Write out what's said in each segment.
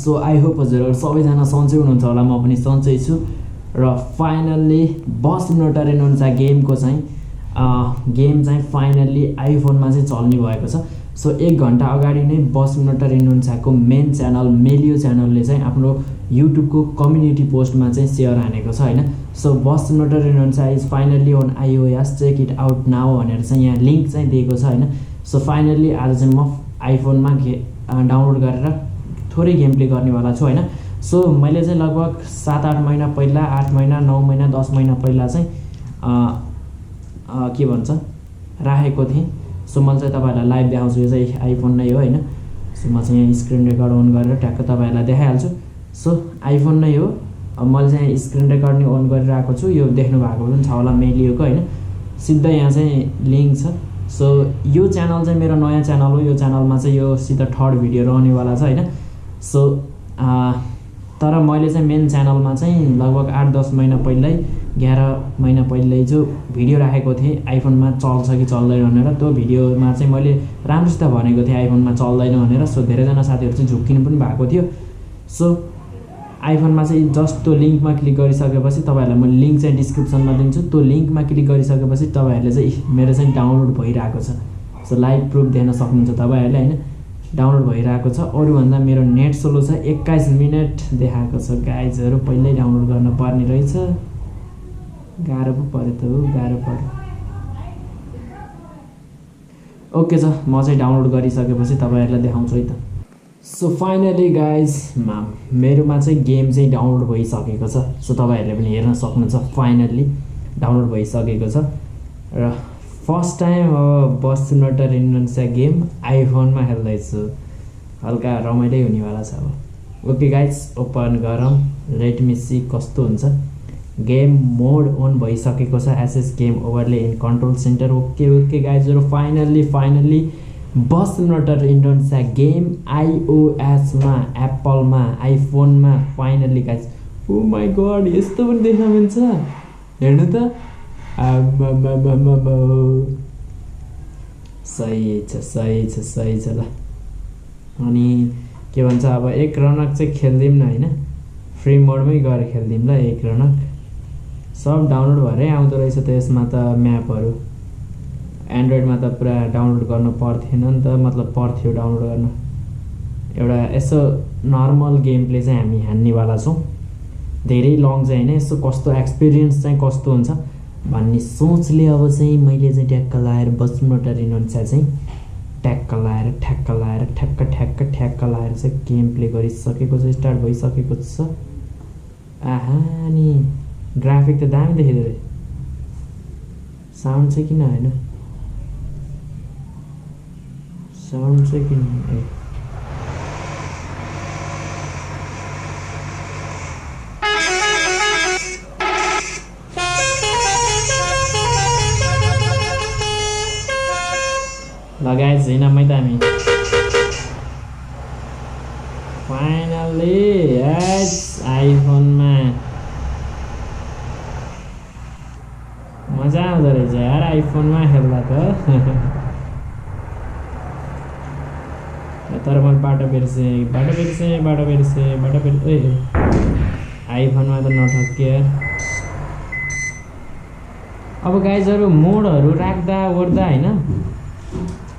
So I hope हजुरहरू सबैजना सन्चै हुनुहुन्छ होला, म पनि सन्चै छु। र फाइनल्ली बस सिमुलेटर रेनोन्सा गेमको चाहिँ फाइनल्ली आइफोनमा चाहिँ चल्ने भएको छ। सो 1 घन्टा अगाडि नै बस सिमुलेटर रेनोन्साको मेन च्यानल मेलियो च्यानलले चाहिँ आफ्नो युट्युबको कम्युनिटी पोस्टमा चाहिँ सेयर हानेको छ हैन। सो बस सिमुलेटर रेनोन्सा is finally on iOS, check it out now भनेर चाहिँ यहाँ लिङ्क चाहिँ दिएको छ हैन। सो फाइनल्ली आज चाहिँ म आइफोनमा डाउनलोड गरेर थोरै गेम प्ले गर्नेवाला छु हैन। सो मैले चाहिँ लगभग 7-8 महिना पहिला, 8 महिना 9 महिना 10 महिना पहिला चाहिँ के भन्छ राखेको थिएँ। सो मैले चाहिँ तपाईँहरूलाई लाइभ देखाउँछु, यो चाहिँ आइफोन नै हो हैन। सो म चाहिँ यहाँ स्क्रिन रेकर्ड अन गरेर ट्याक्क तपाईँहरूलाई देखाइहाल्छु। सो आइफोन नै हो, मैले चाहिँ स्क्रिन रेकर्ड नै अन गरिरहेको छु। यो देख्नु भएको पनि छ होला मेलियोको हैन, सिधै यहाँ चाहिँ लिङ्क छ। सो यो च्यानल चाहिँ मेरो नयाँ च्यानल हो, यो च्यानलमा चाहिँ यो सिधा 3rd भिडियो रहनेवाला छ हैन। सो तर मैले चाहिँ मेन च्यानलमा चाहिँ लगभग 8-10 महिना पहिल्यै 11 महिना पहिल्यै जो भिडियो राखेको थिएँ आइफोनमा चल्छ कि चल्दैन भनेर। त्यो भिडियोमा चाहिँ मैले राम्रोसित भनेको थिएँ आइफोनमा चल्दैन भनेर। सो धेरैजना साथीहरू चाहिँ झुक्किनु पनि भएको थियो। सो आइफोनमा चाहिँ जस्ट त्यो लिङ्कमा क्लिक गरिसकेपछि तपाईँहरूलाई म लिङ्क चाहिँ डिस्क्रिप्सनमा दिन्छु। त्यो लिङ्कमा क्लिक गरिसकेपछि तपाईँहरूले चाहिँ मेरो चाहिँ डाउनलोड भइरहेको छ। सो लाइभ प्रुफ देख्न सक्नुहुन्छ तपाईँहरूले हैन, डाउनलोड भइरहेको छ। अरूभन्दा मेरो नेट स्लो छ, 21 मिनट देखाएको छ गाइजहरू। पहिल्यै डाउनलोड गर्न पर्ने रहेछ, गाह्रो पो पऱ्यो त हो, गाह्रो पऱ्यो। ओके छ, म चाहिँ डाउनलोड गरिसकेपछि तपाईँहरूलाई देखाउँछु है त। सो फाइनली गाइज मेरोमा चाहिँ गेम चाहिँ डाउनलोड भइसकेको छ। सो तपाईँहरूले पनि हेर्न सक्नुहुन्छ, फाइनल्ली डाउनलोड भइसकेको छ। र फर्स्ट टाइम अब बस सिमुलेटर रेनोन्सा गेम आइफोनमा खेल्दैछु, हल्का रमाइलो हुनेवाला छ अब। ओके गाइज, ओपन गरौँ, लेट मी सी कस्तो हुन्छ। गेम मोड अन भइसकेको छ, SS game overlay in control centre. Okay गाइजहरू, फाइनल्ली बस सिमुलेटर रेनोन्सा गेम iOSमा, एप्पलमा, आइफोनमा finally guys. Oh my God, यस्तो पनि देख्न मिल्छ, हेर्नु त। सही छ ल। अनि के भन्छ अब 1 रनक चाहिँ खेल्दिउँ न हैन, फ्री मोडमै गएर खेल्दिउँ ल 1 रनक। सब डाउनलोड भएरै आउँदो रहेछ त यसमा त म्यापहरू। एन्ड्रोइडमा त पुरा डाउनलोड गर्नु पर्थेन नि त, मतलब पर्थ्यो डाउनलोड गर्न। एउटा यसो नर्मल गेम प्ले चाहिँ हामी हान्नेवाला छौँ, धेरै लङ चाहिँ होइन। यसो कस्तो एक्सपिरियन्स चाहिँ कस्तो हुन्छ भन्ने सोचले अब चाहिँ मैले चाहिँ ट्याक्क लाएर बस सिमुलेटर रेनोन्सा चाहिँ ठ्याक्क लाएर ठ्याक्क लाएर चाहिँ गेम प्ले गरिसकेको छ, स्टार्ट भइसकेको छ। आहा, नि ग्राफिक त दामी देखिँदो रहेछ, साउन्ड चाहिँ किन होइन, साउन्ड चाहिँ किन लगाए छैनमै त हामी। फाइनल्ली आइफोनमा मजा आउँदो रहेछ यार आइफोनमा खेल्दा त। तर मैले बाटो बिर्सेँ आइफोनमा त नठक्के। अब गाइजहरू मोडहरू राख्दा ओर्दा होइन,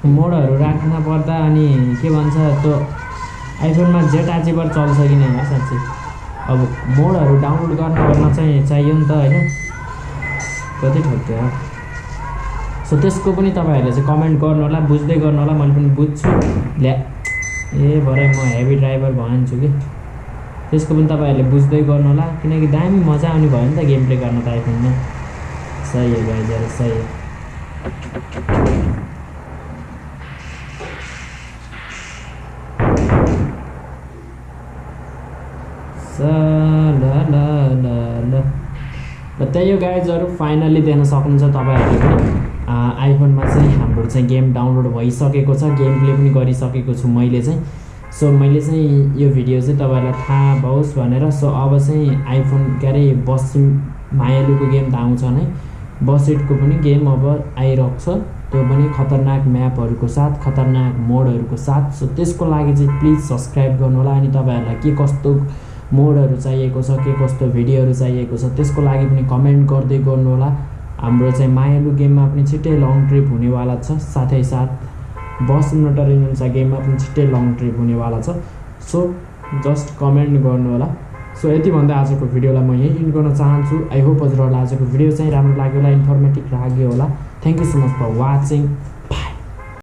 मोडहरू राख्न पर्दा अनि के भन्छ त्यो आइफोनमा जेट चल्छ कि नै यार साँच्चै। अब मोडहरू डाउनलोड गर्न चाहिँ चाहियो नि त होइन, कति ठक्क्यो। सो त्यसको पनि तपाईँहरूले चाहिँ कमेन्ट गर्नु होला, बुझ्दै गर्नु होला, मैले पनि बुझ्छु। ल्या भरे म हेभी ड्राइभर भन्छु कि त्यसको पनि तपाईँहरूले बुझ्दै गर्नु होला, किनकि दामी मजा आउने भयो नि त गेम प्ले गर्न त आइफोनमा। सही हो गाइजहरू, सही हो। ल त्यही हो गाइजहरू, फाइनल्ली देख्न सक्नुहुन्छ तपाईँहरूले पनि आइफोनमा चाहिँ हाम्रो चाहिँ गेम डाउनलोड भइसकेको छ, गेम प्ले पनि गरिसकेको छु मैले चाहिँ। सो मैले चाहिँ यो भिडियो चाहिँ तपाईँहरूलाई थाहा होस् भनेर। सो अब चाहिँ आइफोन के अरे बस मायालुको गेम त आउँछ नै, बसेटको पनि गेम अब आइरहेको छ। त्यो पनि खतरनाक म्यापहरूको साथ, खतरनाक मोडहरूको साथ। सो त्यसको लागि चाहिँ प्लिज सब्सक्राइब गर्नु होला। अनि तपाईहरुलाई के कस्तो मोडहरू चाहिएको छ, के कस्तो भिडियोहरू चाहिएको छ, त्यसको लागि पनि कमेन्ट गर्दै गर्नु होला। हाम्रो चाहिँ मायालु गेममा पनि छिट्टै लङ ट्रिप हुनेवाला छ, साथै साथ बस सिमुलेटर गेममा पनि छिट्टै लङ ट्रिप हुनेवाला छ। सो जस्ट कमेन्ट गर्नु होला। सो यति भन्दा आजको भिडियोलाई म यही इन्ड गर्न चाहन्छु। आई होप हजुरहरूलाई आजको भिडियो चाहिँ राम्रो लाग्यो होला, इन्फर्मेटिभ लाग्यो होला। Thank you so much for watching.